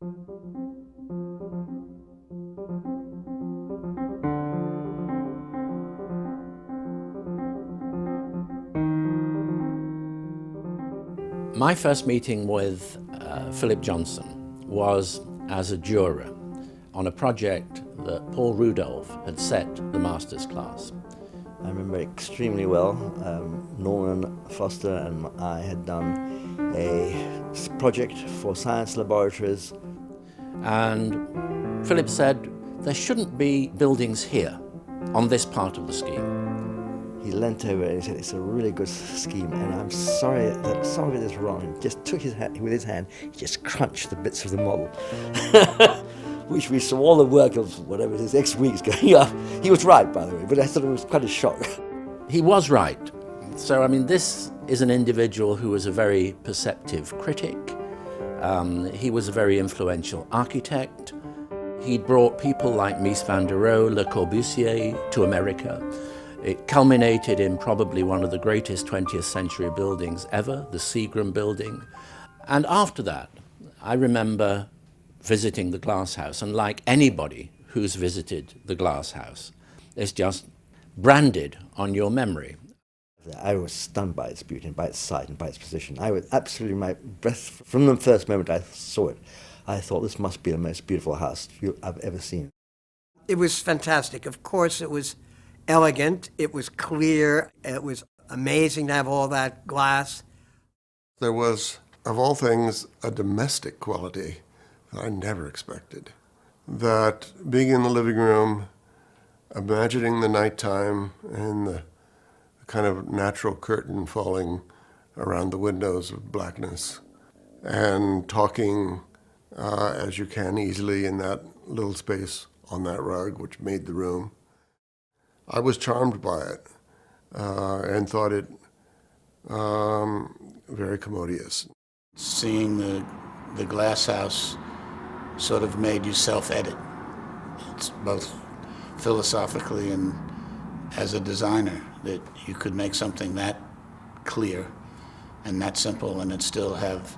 My first meeting with Philip Johnson was as a juror on a project that Paul Rudolph had set the master's class. I remember extremely well. Norman Foster and I had done a project for science laboratories. And Philip said, there shouldn't be buildings here on this part of the scheme. He leant over and he said, it's a really good scheme, and I'm sorry that some of it is wrong. And just took his hand, with his hand, he just crunched the bits of the model, which we saw all the work of whatever it is, X weeks going up. He was right, by the way, but I thought it was quite a shock. He was right. So, I mean, this is an individual who was a very perceptive critic. He was a very influential architect. He'd brought people like Mies van der Rohe, Le Corbusier to America. It culminated in probably one of the greatest 20th century buildings ever, the Seagram building. And after that, I remember visiting the Glass House, and like anybody who's visited the Glass House, it's just branded on your memory. I was stunned by its beauty and by its size and by its position. I was absolutely, my breath, from the first moment I saw it, I thought this must be the most beautiful house I've ever seen. It was fantastic. Of course, it was elegant, it was clear, it was amazing to have all that glass. There was, of all things, a domestic quality that I never expected. That being in the living room, imagining the nighttime and the kind of natural curtain falling around the windows of blackness, and talking as you can easily in that little space on that rug, which made the room. I was charmed by it and thought it very commodious. Seeing the Glass House sort of made you self-edit. It's both philosophically and as a designer, that you could make something that clear and that simple and it still have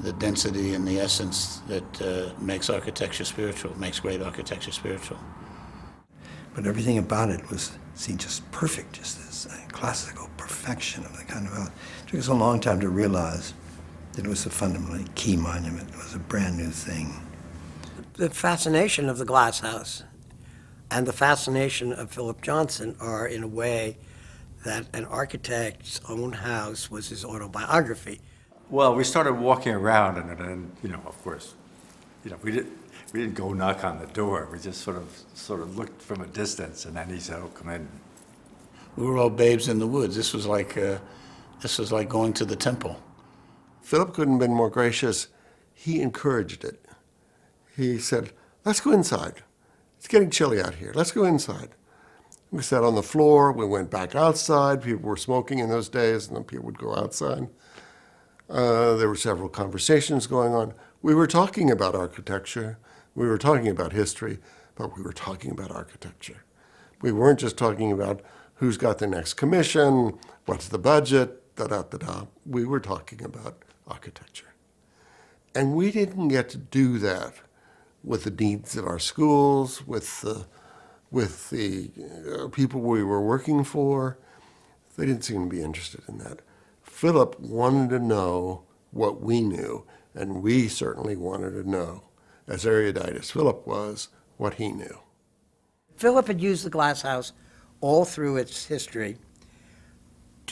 the density and the essence that makes architecture spiritual, makes great architecture spiritual. But everything about it seemed just perfect, just this classical perfection of the kind of house. It took us a long time to realize that it was a fundamentally key monument. It was a brand new thing. The fascination of the Glass House and the fascination of Philip Johnson are, in a way, that an architect's own house was his autobiography. Well, we started walking around, and of course, we didn't go knock on the door. We just sort of looked from a distance, and then he said, "Oh, come in." We were all babes in the woods. This was like going to the temple. Philip couldn't have been more gracious. He encouraged it. He said, "Let's go inside. It's getting chilly out here. Let's go inside." We sat on the floor. We went back outside. People were smoking in those days, and then people would go outside. There were several conversations going on. We were talking about architecture. We were talking about history, but we were talking about architecture. We weren't just talking about who's got the next commission, what's the budget, da-da-da-da. We were talking about architecture. And we didn't get to do that with the deans of our schools, with the people we were working for. They didn't seem to be interested in that. Philip wanted to know what we knew, and we certainly wanted to know, as erudite as Philip was, what he knew. Philip had used the Glass House all through its history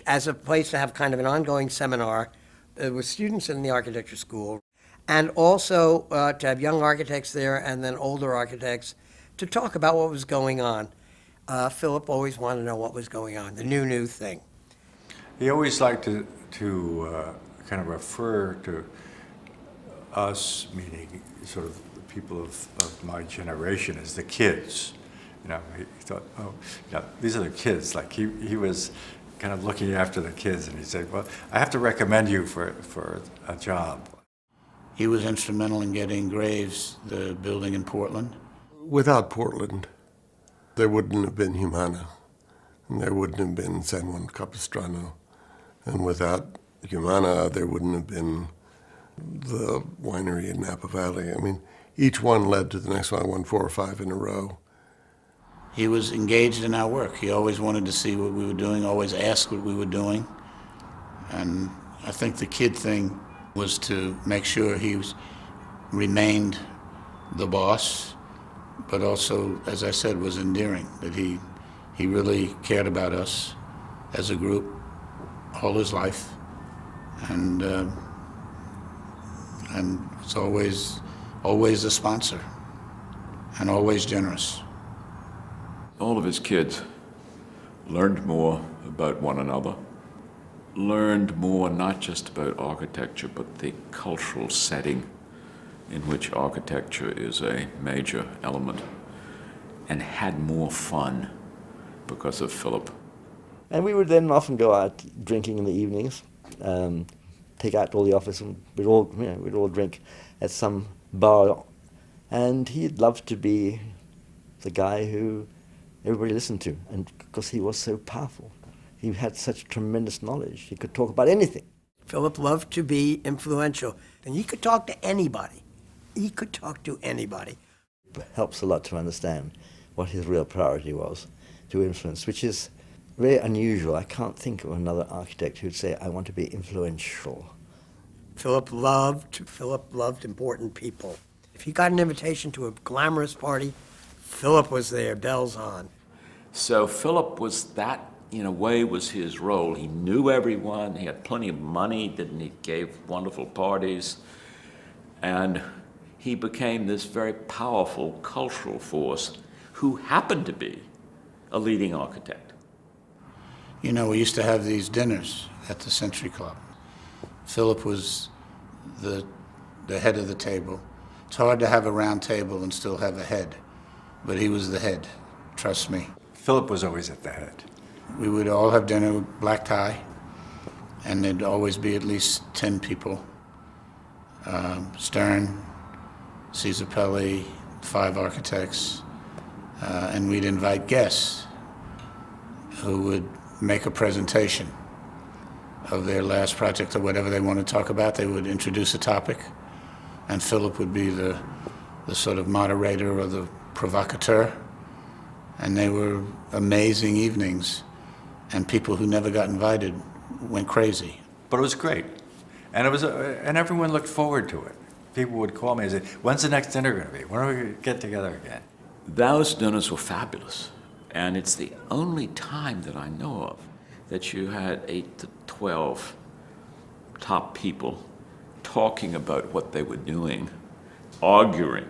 as a place to have kind of an ongoing seminar with students in the architecture school, and also to have young architects there and then older architects to talk about what was going on. Philip always wanted to know what was going on, the new thing. He always liked to kind of refer to us, meaning sort of the people of my generation, as the kids. He thought, these are the kids. Like he was kind of looking after the kids, and he said, well, I have to recommend you for a job. He was instrumental in getting Graves the building in Portland. Without Portland, there wouldn't have been Humana, and there wouldn't have been San Juan Capistrano. And without Humana, there wouldn't have been The winery in Napa Valley, I mean, each one led to the next one. I won 4 or 5 in a row. He was engaged in our work. He always wanted to see what we were doing, always asked what we were doing. And I think the kid thing was to make sure remained the boss, but also, as I said, was endearing, that he really cared about us as a group all his life, and was always a sponsor and always generous. All of his kids learned more about one another, learned more not just about architecture, but the cultural setting in which architecture is a major element, and had more fun because of Philip. And we would then often go out drinking in the evenings, take out all the office, and we'd all drink at some bar. And he'd love to be the guy who everybody listened to, and because he was so powerful. He had such tremendous knowledge. He could talk about anything. Philip loved to be influential, and he could talk to anybody. He could talk to anybody. It helps a lot to understand what his real priority was to influence, which is very unusual. I can't think of another architect who'd say, I want to be influential. Philip loved important people. If he got an invitation to a glamorous party, Philip was there, bells on. So Philip was that, in a way, was his role. He knew everyone, he had plenty of money, he gave wonderful parties, and he became this very powerful cultural force who happened to be a leading architect. You know, we used to have these dinners at the Century Club. Philip was the head of the table. It's hard to have a round table and still have a head, but he was the head, trust me. Philip was always at the head. We would all have dinner with black tie, and there'd always be at least 10 people. Stern, Caesar Pelli, 5 architects, and we'd invite guests who would make a presentation of their last project or whatever they want to talk about. They would introduce a topic, and Philip would be the sort of moderator or the provocateur. And they were amazing evenings, and people who never got invited went crazy. But it was great. And and everyone looked forward to it. People would call me and say, when's the next dinner going to be? When are we going to get together again? Those dinners were fabulous, and it's the only time that I know of that you had 8 to 12 top people talking about what they were doing, arguing,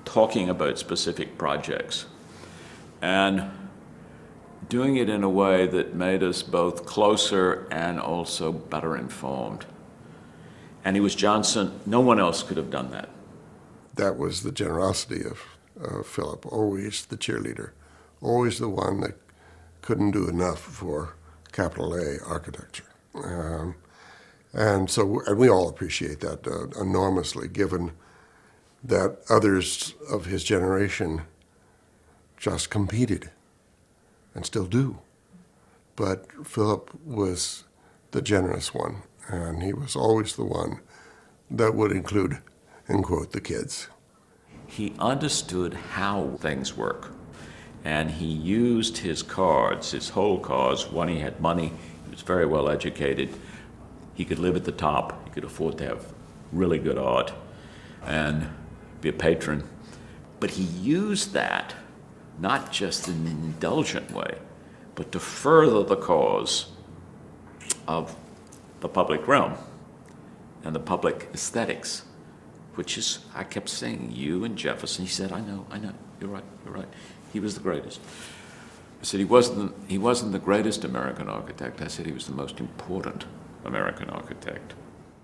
talking about specific projects, and doing it in a way that made us both closer and also better informed. And he was Johnson. No one else could have done that. That was the generosity of Philip, always the cheerleader, always the one that couldn't do enough for capital A architecture. And we all appreciate that enormously, given that others of his generation just competed and still do. But Philip was the generous one, and he was always the one that would include, end quote, the kids. He understood how things work, and he used his cards, his whole cards. When he had money, he was very well educated. He could live at the top. He could afford to have really good art and be a patron. But he used that not just in an indulgent way, but to further the cause of the public realm and the public aesthetics, which is, I kept saying, you and Jefferson. He said, I know, you're right. He was the greatest. I said, he wasn't the greatest American architect. I said he was the most important American architect.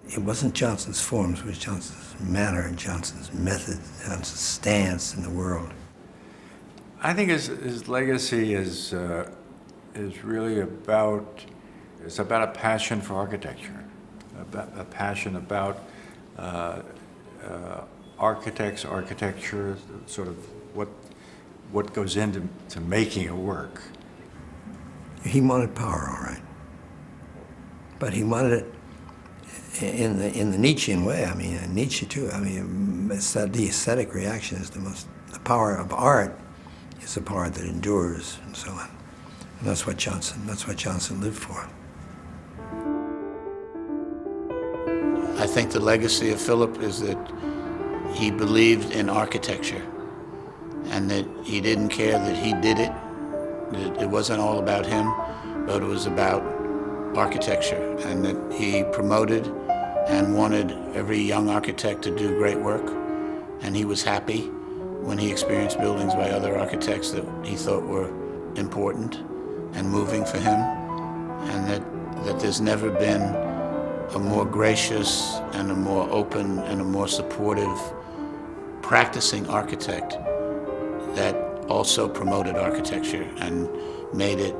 It wasn't Johnson's forms, it was Johnson's manner and Johnson's method, Johnson's stance in the world. I think his legacy is really about a passion for architecture, a passion about architecture, sort of what goes into making it work. He wanted power, all right, but he wanted it in the Nietzschean way. I mean, Nietzsche too. I mean, the aesthetic reaction is the power of art is the power that endures, and so on. And that's what Johnson lived for. I think the legacy of Philip is that he believed in architecture, and that he didn't care that he did it. That it wasn't all about him, but it was about architecture, and that he promoted and wanted every young architect to do great work. And he was happy when he experienced buildings by other architects that he thought were important and moving for him, and that there's never been a more gracious and a more open and a more supportive practicing architect that also promoted architecture and made it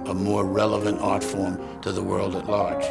a more relevant art form to the world at large.